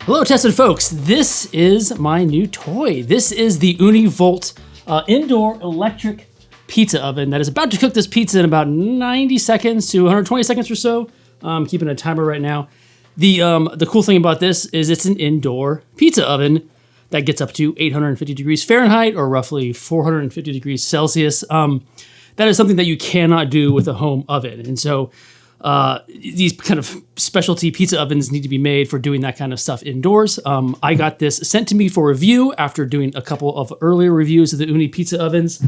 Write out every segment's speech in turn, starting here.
Hello, Tested folks. This is my new toy. This is the Ooni Volt indoor electric pizza oven that is about to cook this pizza in about 90 seconds to 120 seconds or so. I'm keeping a timer right now. The cool thing about this is it's an indoor pizza oven that gets up to 850 degrees Fahrenheit or roughly 450 degrees Celsius. That is something that you cannot do with a home oven. And so these kind of specialty pizza ovens need to be made for doing that kind of stuff indoors. I got this sent to me for review after doing a couple of earlier reviews of the Ooni pizza ovens.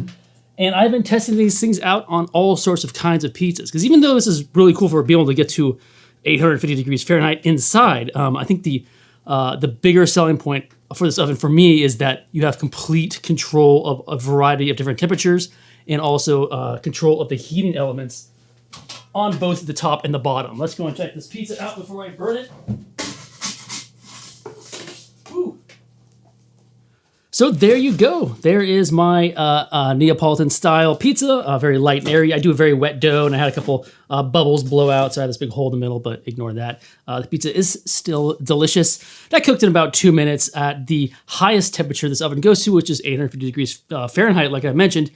And I've been testing these things out on all sorts of kinds of pizzas. Because even though this is really cool for being able to get to 850 degrees Fahrenheit inside, I think the bigger selling point for this oven for me is that you have complete control of a variety of different temperatures and also control of the heating elements on both the top and the bottom. Let's go and check this pizza out before I burn it. Ooh. So there you go. There is my Neapolitan style pizza, very light and airy. I do a very wet dough and I had a couple bubbles blow out, so I had this big hole in the middle, but ignore that. The pizza is still delicious. That cooked in about 2 minutes at the highest temperature this oven goes to, which is 850 degrees Fahrenheit, like I mentioned,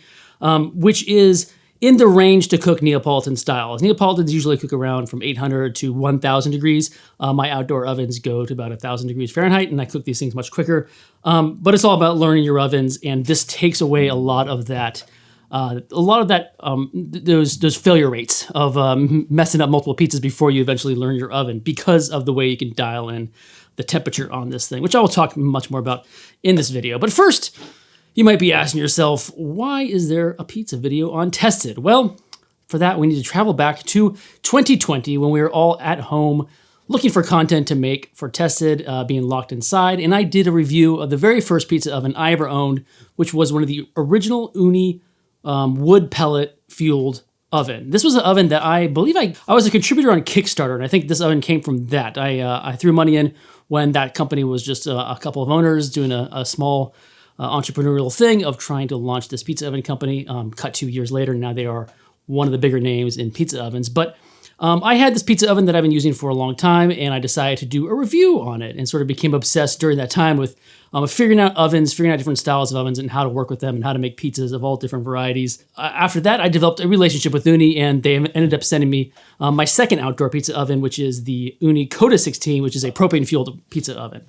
which is in the range to cook Neapolitan style. Neapolitans usually cook around from 800 to 1,000 degrees. My outdoor ovens go to about 1,000 degrees Fahrenheit, and I cook these things much quicker. But it's all about learning your ovens, and this takes away a lot of that. Those failure rates of messing up multiple pizzas before you eventually learn your oven, because of the way you can dial in the temperature on this thing, which I will talk much more about in this video. But first, you might be asking yourself, why is there a pizza video on Tested? Well, for that, we need to travel back to 2020 when we were all at home looking for content to make for Tested, being locked inside. And I did a review of the very first pizza oven I ever owned, which was one of the original Ooni wood pellet fueled oven. This was an oven that I believe I was a contributor on Kickstarter, and I think this oven came from that. I threw money in when that company was just a couple of owners doing a small entrepreneurial thing of trying to launch this pizza oven company. Cut 2 years later, now they are one of the bigger names in pizza ovens. But I had this pizza oven that I've been using for a long time, and I decided to do a review on it and sort of became obsessed during that time with figuring out ovens, figuring out different styles of ovens and how to work with them and how to make pizzas of all different varieties. After that, I developed a relationship with Ooni, and they ended up sending me my second outdoor pizza oven, which is the Ooni Coda 16, which is a propane-fueled pizza oven.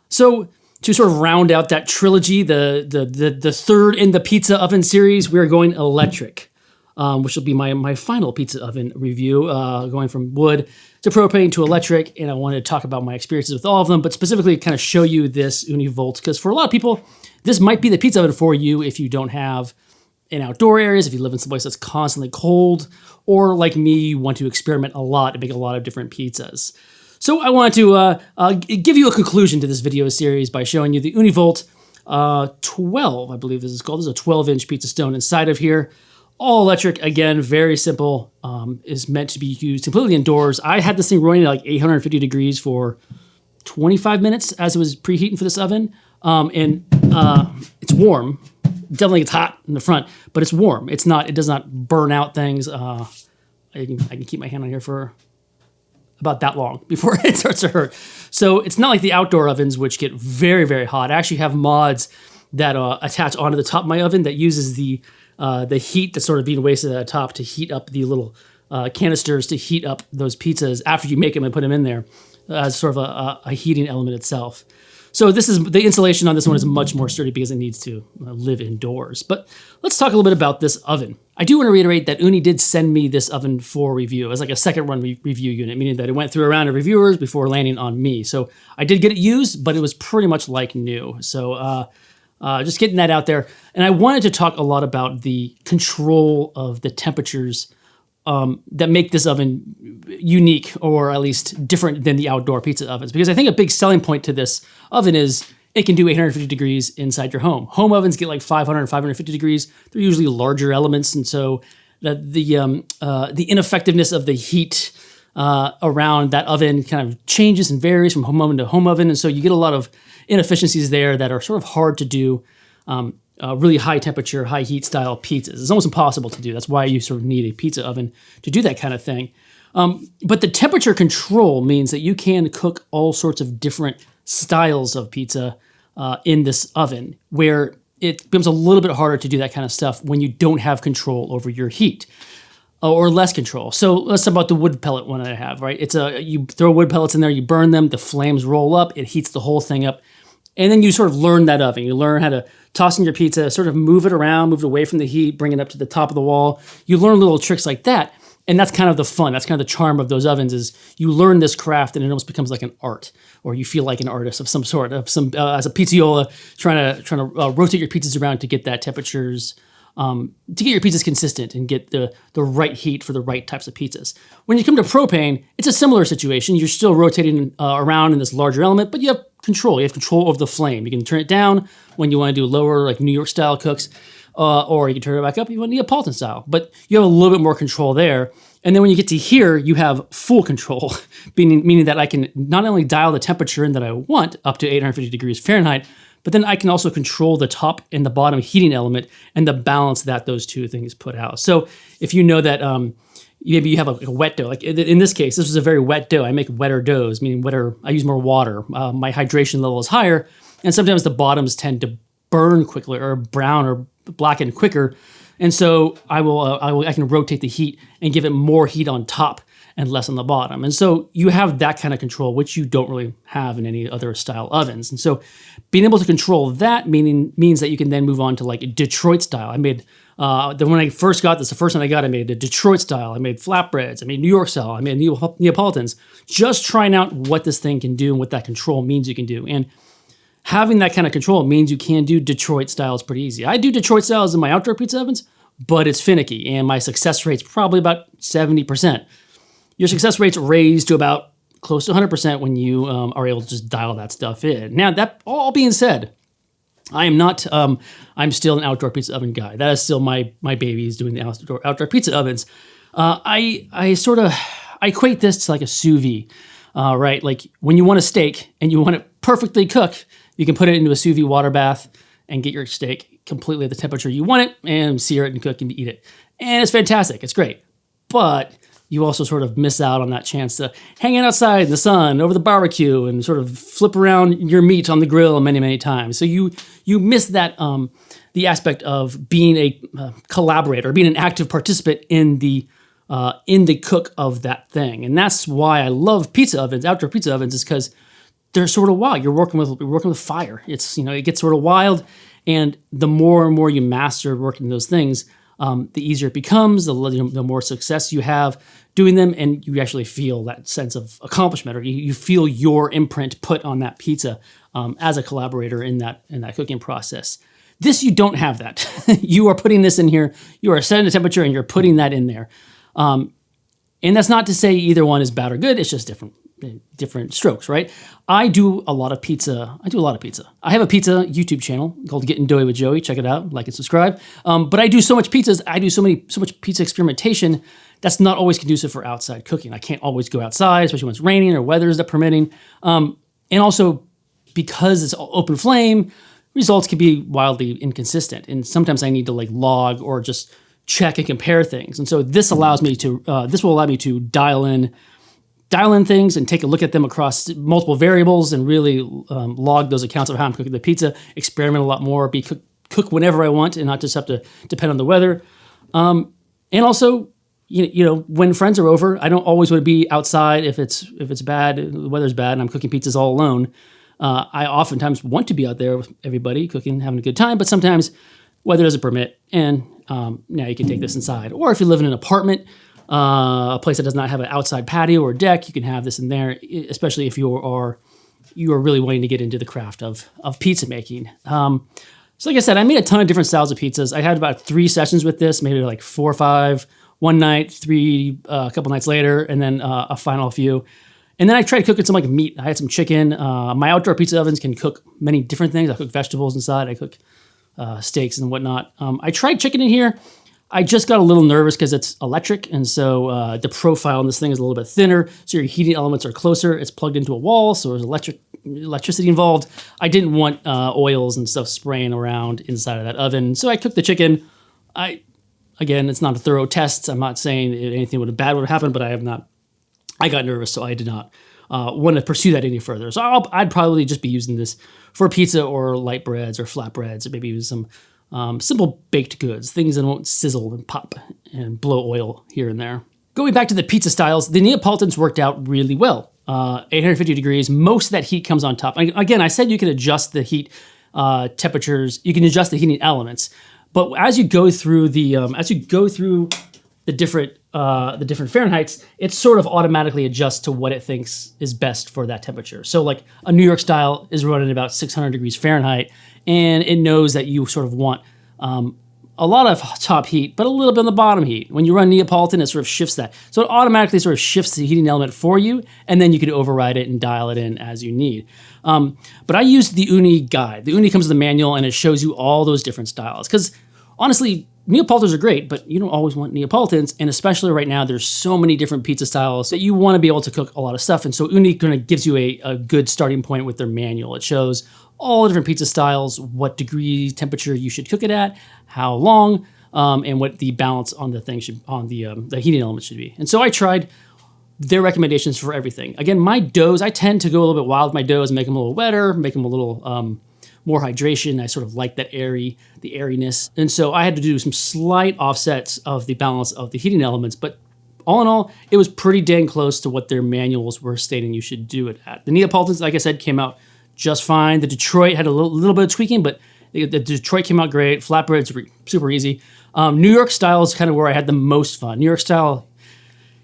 So to sort of round out that trilogy, the third in the pizza oven series, we're going electric, which will be my final pizza oven review, going from wood to propane to electric. And I wanted to talk about my experiences with all of them, but specifically kind of show you this Ooni Volt, because for a lot of people, this might be the pizza oven for you if you don't have in outdoor areas, if you live in someplace that's constantly cold, or like me, you want to experiment a lot and make a lot of different pizzas. So I wanted to give you a conclusion to this video series by showing you the Ooni Volt 12, I believe this is called. This is a 12-inch pizza stone inside of here. All electric, again, very simple, is meant to be used completely indoors. I had this thing running at like 850 degrees for 25 minutes as it was preheating for this oven. It's warm. Definitely gets hot in the front, but it's warm. It does not burn out things. I can keep my hand on here for about that long before it starts to hurt. So it's not like the outdoor ovens, which get very, very hot. I actually have mods that attach onto the top of my oven that uses the heat that's sort of being wasted at the top to heat up the little canisters to heat up those pizzas after you make them and put them in there as sort of a heating element itself. So the insulation on this one is much more sturdy because it needs to live indoors. But let's talk a little bit about this oven. I do want to reiterate that Ooni did send me this oven for review as like a second run review unit, meaning that it went through a round of reviewers before landing on me. So I did get it used, but it was pretty much like new. So just getting that out there. And I wanted to talk a lot about the control of the temperatures that make this oven unique, or at least different than the outdoor pizza ovens. Because I think a big selling point to this oven is it can do 850 degrees inside your home. Home ovens get like 500 and 550 degrees. They're usually larger elements, and so the ineffectiveness of the heat around that oven kind of changes and varies from home oven to home oven, and so you get a lot of inefficiencies there that are sort of hard to do really high temperature, high heat style pizzas. It's almost impossible to do. That's why you sort of need a pizza oven to do that kind of thing. But the temperature control means that you can cook all sorts of different styles of pizza in this oven, where it becomes a little bit harder to do that kind of stuff when you don't have control over your heat or less control. So let's talk about the wood pellet one that I have, right? You throw wood pellets in there, you burn them, the flames roll up, it heats the whole thing up. And then you sort of learn that oven. You learn how to toss in your pizza, sort of move it around, move it away from the heat, bring it up to the top of the wall. You learn little tricks like that. And that's kind of the fun. That's kind of the charm of those ovens is you learn this craft and it almost becomes like an art, or you feel like an artist of some sort, as a pizziola trying to rotate your pizzas around to get that temperatures, to get your pizzas consistent and get the right heat for the right types of pizzas. When you come to propane, it's a similar situation. You're still rotating around in this larger element, but you have control. You have control over the flame. You can turn it down when you want to do lower, like New York style cooks. Or you can turn it back up, you want Neapolitan style. But you have a little bit more control there. And then when you get to here, you have full control, meaning that I can not only dial the temperature in that I want up to 850 degrees Fahrenheit, but then I can also control the top and the bottom heating element and the balance that those two things put out. So if you know that maybe you have a wet dough, like in this case, this was a very wet dough. I make wetter doughs, meaning wetter, I use more water. My hydration level is higher. And sometimes the bottoms tend to burn quickly or brown or blacken quicker, and so I can rotate the heat and give it more heat on top and less on the bottom. And so you have that kind of control, which you don't really have in any other style ovens. And so being able to control that means that you can then move on to like Detroit style. I made when I first got this, the first one I made a Detroit style. I made flatbreads. I made New York style. I made Neapolitans. Just trying out what this thing can do and what that control means you can do. And having that kind of control means you can do Detroit styles pretty easy. I do Detroit styles in my outdoor pizza ovens, but it's finicky, and my success rate's probably about 70%. Your success rate's raised to about close to 100% when you are able to just dial that stuff in. Now, that all being said, I am not, I'm still an outdoor pizza oven guy. That is still my baby is doing the outdoor pizza ovens. I equate this to like a sous vide, right? Like when you want a steak and you want it perfectly cooked, you can put it into a sous vide water bath and get your steak completely at the temperature you want it and sear it and cook and eat it. And it's fantastic. It's great. But you also sort of miss out on that chance to hang out outside in the sun over the barbecue and sort of flip around your meat on the grill many, many times. So you miss that the aspect of being a collaborator, being an active participant in the cook of that thing. And that's why I love pizza ovens, outdoor pizza ovens, is because they're sort of wild. You're working with fire. It's, it gets sort of wild, and the more and more you master working those things, the easier it becomes, the more success you have doing them, and you actually feel that sense of accomplishment, or you feel your imprint put on that pizza as a collaborator in that cooking process. This, you don't have that. You are putting this in here. You are setting the temperature, and you're putting that in there. And that's not to say either one is bad or good. It's just different strokes, right? I do a lot of pizza. I have a pizza YouTube channel called Getting Doughy with Joey. Check it out, like and subscribe. But I do so much pizzas. I do so much pizza experimentation. That's not always conducive for outside cooking. I can't always go outside, especially when it's raining or weather is not permitting. And also because it's open flame, results can be wildly inconsistent. And sometimes I need to like log or just check and compare things. And so this will allow me to dial in things and take a look at them across multiple variables and really log those accounts of how I'm cooking the pizza, experiment a lot more, cook whenever I want and not just have to depend on the weather. And also, when friends are over, I don't always want to be outside if it's bad, the weather's bad and I'm cooking pizzas all alone. I oftentimes want to be out there with everybody cooking, having a good time, but sometimes weather doesn't permit, and now you can take this inside. Or if you live in an apartment, a place that does not have an outside patio or deck, you can have this in there, especially if you are really wanting to get into the craft of pizza making. So like I said, I made a ton of different styles of pizzas. I had about 3 sessions with this, maybe like 4 or 5, one night, 3 a couple nights later, and then a final few. And then I tried cooking some like meat. I had some chicken. My outdoor pizza ovens can cook many different things. I cook vegetables inside. I cook steaks and whatnot. I tried chicken in here. I just got a little nervous because it's electric, and so the profile on this thing is a little bit thinner, so your heating elements are closer. It's plugged into a wall, so there's electricity involved. I didn't want oils and stuff spraying around inside of that oven, so I cooked the chicken. Again, it's not a thorough test. I'm not saying anything bad would have happened, but I got nervous, so I did not want to pursue that any further. So I'd probably just be using this for pizza or light breads or flatbreads, or maybe even some simple baked goods, things that won't sizzle and pop and blow oil here and there. Going back to the pizza styles, the Neapolitans worked out really well. 850 degrees, most of that heat comes on top. Again, I said you can adjust the heat temperatures, you can adjust the heating elements, but as you go through the different Fahrenheits, it sort of automatically adjusts to what it thinks is best for that temperature. So like a New York style is running about 600 degrees Fahrenheit, and it knows that you sort of want a lot of top heat, but a little bit on the bottom heat. When you run Neapolitan, it sort of shifts that. So it automatically sort of shifts the heating element for you, and then you can override it and dial it in as you need. But I used the Ooni guide. The Ooni comes with a manual, and it shows you all those different styles. Because honestly, Neapolitans are great, but you don't always want Neapolitans, and especially right now, there's so many different pizza styles that you want to be able to cook a lot of stuff. And so Ooni kind of gives you a good starting point with their manual. It shows all the different pizza styles, what degree temperature you should cook it at, how long, and what the balance on the thing the heating element should be. And so I tried their recommendations for everything. Again, my doughs, I tend to go a little bit wild with my doughs, make them a little wetter, make them a little more hydration. I sort of like that the airiness. And so I had to do some slight offsets of the balance of the heating elements, but all in all, it was pretty dang close to what their manuals were stating you should do it at. The Neapolitans, like I said, came out just fine. The Detroit had a little bit of tweaking, but the Detroit came out great. Flatbreads were super easy. New York style is kind of where I had the most fun. New York style,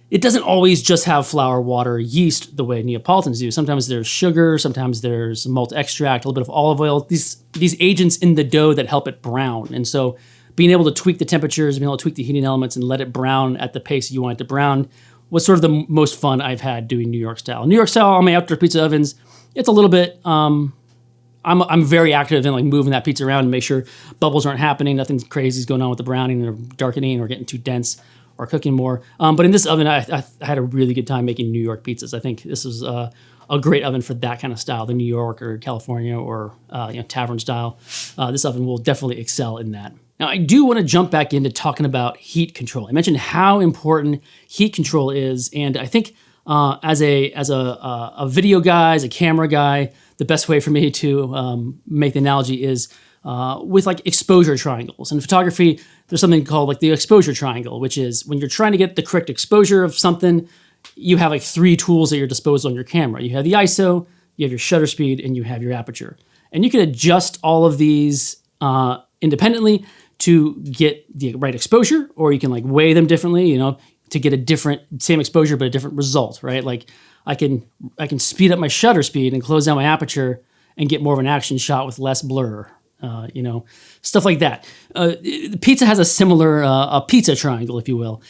it doesn't always just have flour, water, yeast the way Neapolitans do. Sometimes there's sugar, sometimes there's malt extract, a little bit of olive oil. These agents in the dough that help it brown. And so being able to tweak the temperatures, being able to tweak the heating elements and let it brown at the pace you want it to brown was sort of the most fun I've had doing New York style. New York style on my outdoor pizza ovens, it's a little bit, I'm very active in like moving that pizza around and make sure bubbles aren't happening, nothing crazy is going on with the browning or darkening or getting too dense or cooking more. But in this oven, I had a really good time making New York pizzas. I think this is a great oven for that kind of style, the New York or California or tavern style. This oven will definitely excel in that. Now, I do want to jump back into talking about heat control. I mentioned how important heat control is, and I think as a video guy, as a camera guy, the best way for me to make the analogy is with like exposure triangles. In photography, there's something called like the exposure triangle, which is when you're trying to get the correct exposure of something, you have like three tools at your disposal on your camera. You have the ISO, you have your shutter speed, and you have your aperture. And you can adjust all of these independently to get the right exposure, or you can like weigh them differently, to get same exposure, but a different result, right? Like I can speed up my shutter speed and close down my aperture and get more of an action shot with less blur, stuff like that. Pizza has a similar, a pizza triangle, if you will.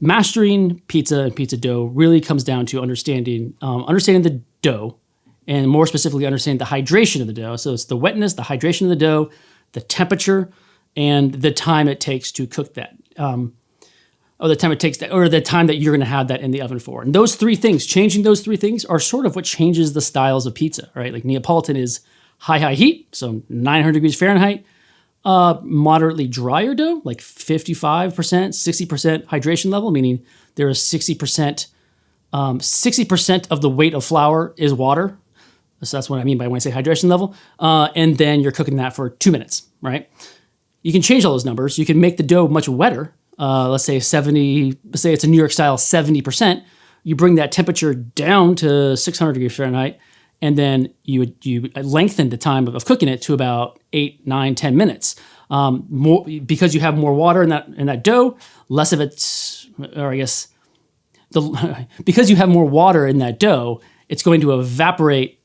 Mastering pizza and pizza dough really comes down to understanding the dough, and more specifically understanding the hydration of the dough. So it's the wetness, the hydration of the dough, the temperature, and the time it takes to cook that. Or the time that you're going to have that in the oven for. And those three things, changing those three things are sort of what changes the styles of pizza, right? Like Neapolitan is high heat, so 900 degrees Fahrenheit, moderately drier dough, like 55%, 60% hydration level, meaning there is 60% of the weight of flour is water. So that's what I mean by when I say hydration level. And then you're cooking that for 2 minutes, right? You can change all those numbers. You can make the dough much wetter. Let's say it's a New York style 70%. You bring that temperature down to 600 degrees Fahrenheit, and then you lengthen the time of cooking it to about 8, 9, 10 minutes. More because you have more water in that dough, less of it, or I guess because you have more water in that dough, it's going to evaporate.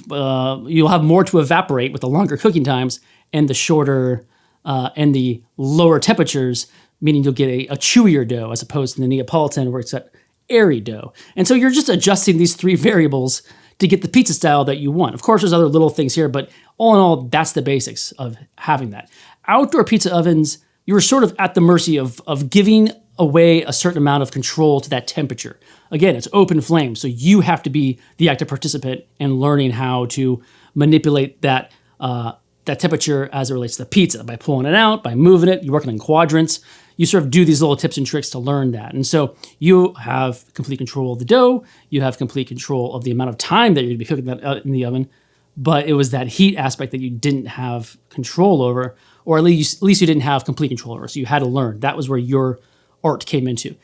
You'll have more to evaporate with the longer cooking times and the shorter and the lower temperatures, meaning you'll get a chewier dough as opposed to the Neapolitan where it's that airy dough. And so you're just adjusting these three variables to get the pizza style that you want. Of course, there's other little things here, but all in all, that's the basics of having that. Outdoor pizza ovens, you're sort of at the mercy of giving away a certain amount of control to that temperature. Again, it's open flame, so you have to be the active participant in learning how to manipulate that temperature as it relates to the pizza by pulling it out, by moving it. You're working in quadrants. you sort of do these little tips and tricks to learn that. And so you have complete control of the dough. You have complete control of the amount of time that you're gonna be cooking that in the oven. But it was that heat aspect that you didn't have control over, or at least you didn't have complete control over. So you had to learn. That was where your art came into.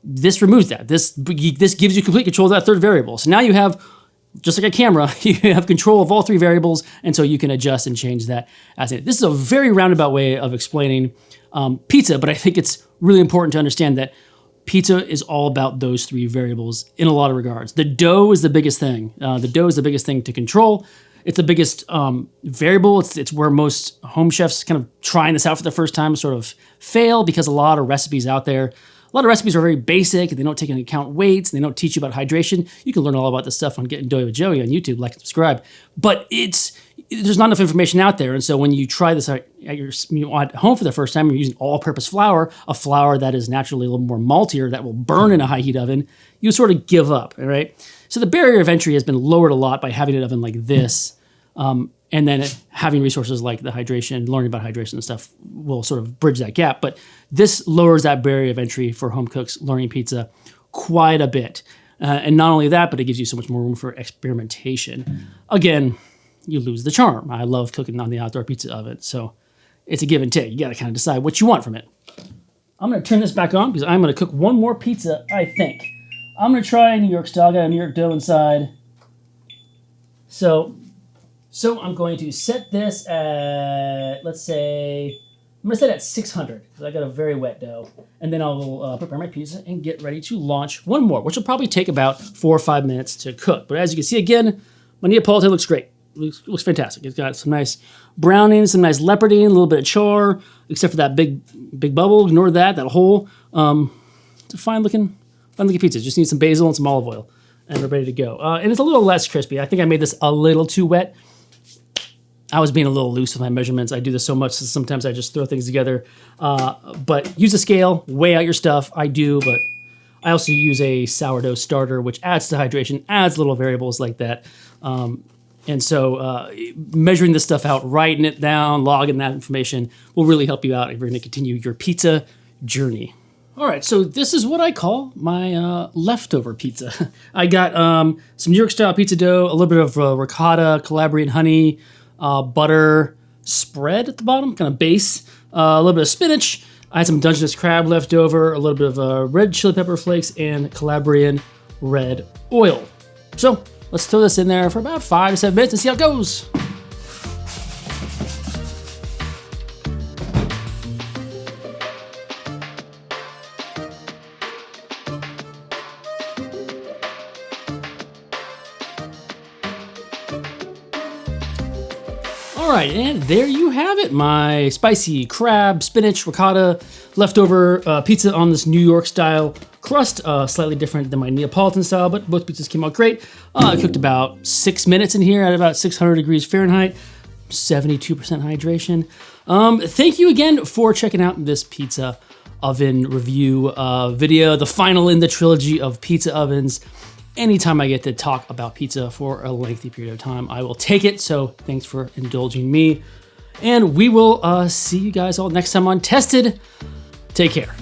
This removes that. This gives you complete control of that third variable. So now you have, just like a camera, you have control of all three variables, and so you can adjust and change that as needed. This is a very roundabout way of explaining pizza, but I think it's really important to understand that pizza is all about those three variables in a lot of regards. The dough is the biggest thing. The dough is the biggest thing to control. It's the biggest variable. It's where most home chefs kind of trying this out for the first time sort of fail, because a lot of recipes out there, a lot of recipes are very basic and they don't take into account weights and they don't teach you about hydration. You can learn all about this stuff on Getting Doughy with Joey on YouTube, like and subscribe. But there's not enough information out there. And so when you try this at home for the first time, you're using all-purpose flour, a flour that is naturally a little more maltier, that will burn in a high heat oven, you sort of give up, all right? So the barrier of entry has been lowered a lot by having an oven like this. And then having resources like the hydration, learning about hydration and stuff will sort of bridge that gap. But this lowers that barrier of entry for home cooks learning pizza quite a bit. And not only that, but it gives you so much more room for experimentation. Again, you lose the charm. I love cooking on the outdoor pizza oven. So it's a give and take. You got to kind of decide what you want from it. I'm going to turn this back on because I'm going to cook one more pizza, I think. I'm going to try New York style. I got a New York dough inside. So I'm going to set this at, let's say, I'm going to set it at 600 because I got a very wet dough. And then I'll prepare my pizza and get ready to launch one more, which will probably take about 4 or 5 minutes to cook. But as you can see, again, my Neapolitan looks great. Looks fantastic. It's got some nice browning, some nice leoparding, a little bit of char, except for that big bubble. Ignore that hole. It's a fine looking pizza. Just need some basil and some olive oil, and we're ready to go. And it's a little less crispy. I think I made this a little too wet. I was being a little loose with my measurements. I do this so much that sometimes I just throw things together. But use a scale, weigh out your stuff. I do, but I also use a sourdough starter, which adds to hydration, adds little variables like that. And so measuring this stuff out, writing it down, logging that information will really help you out if you're going to continue your pizza journey. All right, so this is what I call my leftover pizza. I got some New York style pizza dough, a little bit of ricotta, Calabrian honey, butter spread at the bottom, kind of base, a little bit of spinach. I had some Dungeness crab left over, a little bit of red chili pepper flakes, and Calabrian red oil. So let's throw this in there for about 5 to 7 minutes and see how it goes. All right, and there you have it, my spicy crab, spinach, ricotta, leftover pizza on this New York style crust, slightly different than my Neapolitan style, but both pizzas came out great. I cooked about 6 minutes in here at about 600 degrees Fahrenheit, 72% hydration. Thank you again for checking out this pizza oven review video, the final in the trilogy of pizza ovens. Anytime I get to talk about pizza for a lengthy period of time, I will take it. So thanks for indulging me. And we will see you guys all next time on Tested. Take care.